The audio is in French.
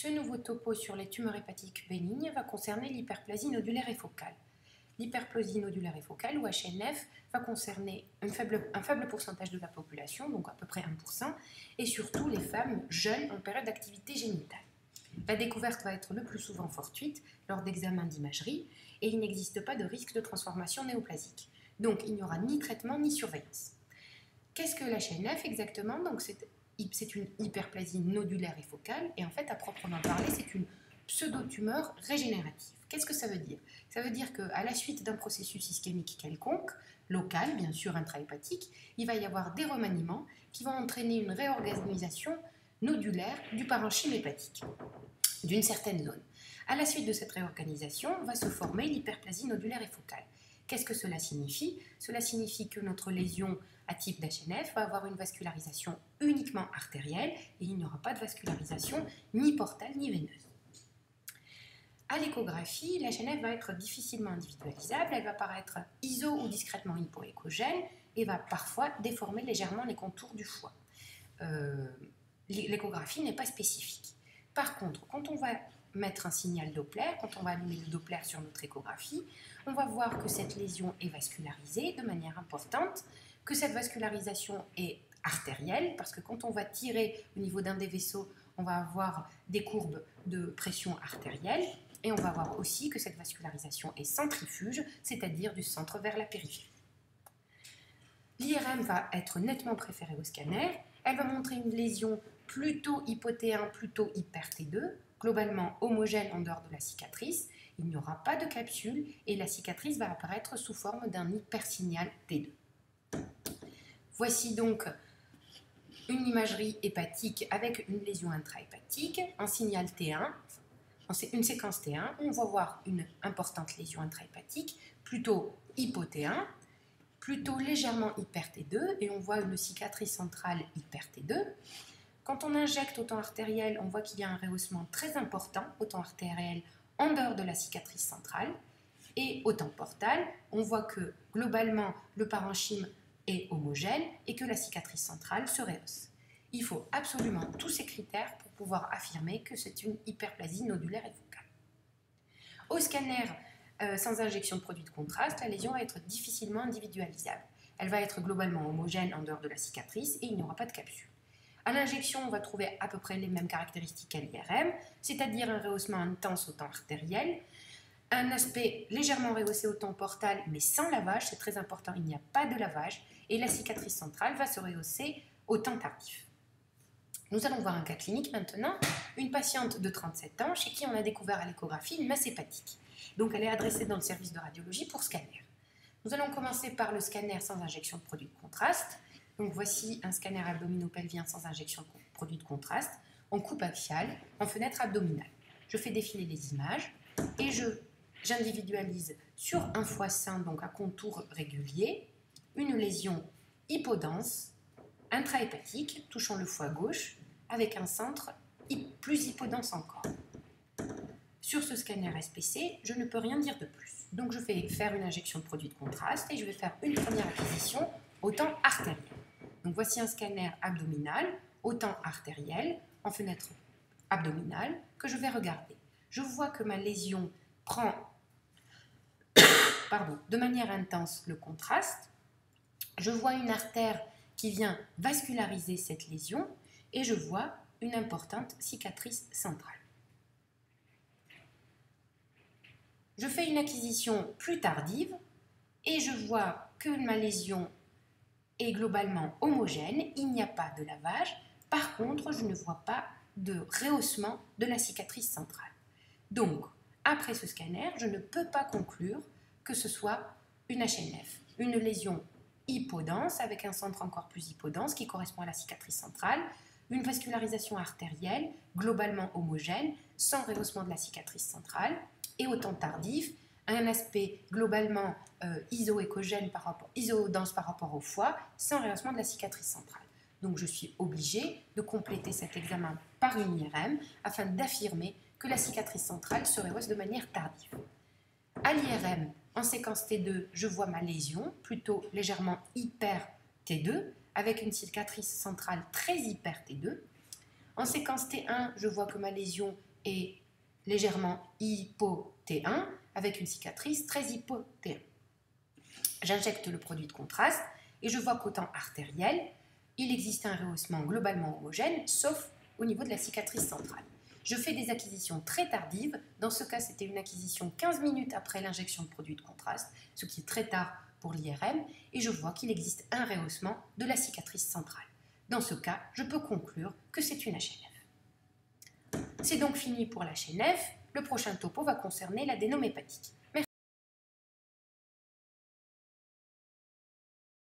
Ce nouveau topo sur les tumeurs hépatiques bénignes va concerner l'hyperplasie nodulaire et focale. L'hyperplasie nodulaire et focale, ou HNF, va concerner un faible pourcentage de la population, donc à peu près 1%, et surtout les femmes jeunes en période d'activité génitale. La découverte va être le plus souvent fortuite lors d'examens d'imagerie, et il n'existe pas de risque de transformation néoplasique. Donc il n'y aura ni traitement ni surveillance. Qu'est-ce que l'HNF exactement? Donc c'est une hyperplasie nodulaire et focale, et en fait, à proprement parler, c'est une pseudo-tumeur régénérative. Qu'est-ce que ça veut dire? Ça veut dire qu'à la suite d'un processus ischémique quelconque, local, bien sûr intrahépatique, il va y avoir des remaniements qui vont entraîner une réorganisation nodulaire du parenchyme hépatique d'une certaine zone. À la suite de cette réorganisation, va se former l'hyperplasie nodulaire et focale. Qu'est-ce que cela signifie? Cela signifie que notre lésion à type d'HNF va avoir une vascularisation uniquement artérielle et il n'y aura pas de vascularisation ni portale ni veineuse. À l'échographie, l'HNF va être difficilement individualisable, elle va paraître iso ou discrètement hypoéchogène et va parfois déformer légèrement les contours du foie. L'échographie n'est pas spécifique. Par contre, quand on va mettre un signal Doppler, quand on va allumer le Doppler sur notre échographie, on va voir que cette lésion est vascularisée de manière importante, que cette vascularisation est artérielle, parce que quand on va tirer au niveau d'un des vaisseaux, on va avoir des courbes de pression artérielle, et on va voir aussi que cette vascularisation est centrifuge, c'est-à-dire du centre vers la périphérie. L'IRM va être nettement préférée au scanner, elle va montrer une lésion plutôt hypo-T1, plutôt hyper-T2, globalement homogène en dehors de la cicatrice. Il n'y aura pas de capsule et la cicatrice va apparaître sous forme d'un hypersignal T2. Voici donc une imagerie hépatique avec une lésion intrahépatique, un signal T1, une séquence T1. On va voir une importante lésion intrahépatique, plutôt hypo-T1, plutôt légèrement hyper-T2, et on voit une cicatrice centrale hyper-T2. Quand on injecte au temps artériel, on voit qu'il y a un rehaussement très important au temps artériel en dehors de la cicatrice centrale. Et au temps portal, on voit que globalement, le parenchyme est homogène et que la cicatrice centrale se rehausse. Il faut absolument tous ces critères pour pouvoir affirmer que c'est une hyperplasie nodulaire et focale. Au scanner, sans injection de produit de contraste, la lésion va être difficilement individualisable. Elle va être globalement homogène en dehors de la cicatrice et il n'y aura pas de capsule. À l'injection, on va trouver à peu près les mêmes caractéristiques qu'à l'IRM, c'est-à-dire un rehaussement intense au temps artériel, un aspect légèrement rehaussé au temps portal, mais sans lavage, c'est très important, il n'y a pas de lavage, et la cicatrice centrale va se rehausser au temps tardif. Nous allons voir un cas clinique maintenant, une patiente de 37 ans chez qui on a découvert à l'échographie une masse hépatique. Donc elle est adressée dans le service de radiologie pour scanner. Nous allons commencer par le scanner sans injection de produit de contraste. Donc voici un scanner abdominopelvien sans injection de produit de contraste, en coupe axiale, en fenêtre abdominale. Je fais défiler les images et j'individualise sur un foie sain, donc à contour régulier, une lésion hypodense, intrahépatique, touchant le foie gauche, avec un centre plus hypodense encore. Sur ce scanner SPC, je ne peux rien dire de plus. Donc je vais faire une injection de produit de contraste et je vais faire une première acquisition au temps artériel. Donc voici un scanner abdominal au temps artériel en fenêtre abdominale que je vais regarder. Je vois que ma lésion prend de manière intense le contraste. Je vois une artère qui vient vasculariser cette lésion et je vois une importante cicatrice centrale. Je fais une acquisition plus tardive et je vois que ma lésion est globalement homogène, il n'y a pas de lavage. Par contre, je ne vois pas de rehaussement de la cicatrice centrale. Donc, après ce scanner, je ne peux pas conclure que ce soit une HNF, une lésion hypodense avec un centre encore plus hypodense qui correspond à la cicatrice centrale, une vascularisation artérielle globalement homogène, sans rehaussement de la cicatrice centrale, et au temps tardif, un aspect globalement isodense par rapport au foie, sans rehaussement de la cicatrice centrale. Donc je suis obligée de compléter cet examen par une IRM afin d'affirmer que la cicatrice centrale se rehausse de manière tardive. À l'IRM, en séquence T2, je vois ma lésion, plutôt légèrement hyper T2, avec une cicatrice centrale très hyper T2. En séquence T1, je vois que ma lésion est légèrement hypo-T1 avec une cicatrice très hypo-T1. J'injecte le produit de contraste et je vois qu'au temps artériel, il existe un rehaussement globalement homogène, sauf au niveau de la cicatrice centrale. Je fais des acquisitions très tardives. Dans ce cas, c'était une acquisition 15 minutes après l'injection de produit de contraste, ce qui est très tard pour l'IRM, et je vois qu'il existe un rehaussement de la cicatrice centrale. Dans ce cas, je peux conclure que c'est une HNF. C'est donc fini pour la HNF. Le prochain topo va concerner l'adénome hépatique.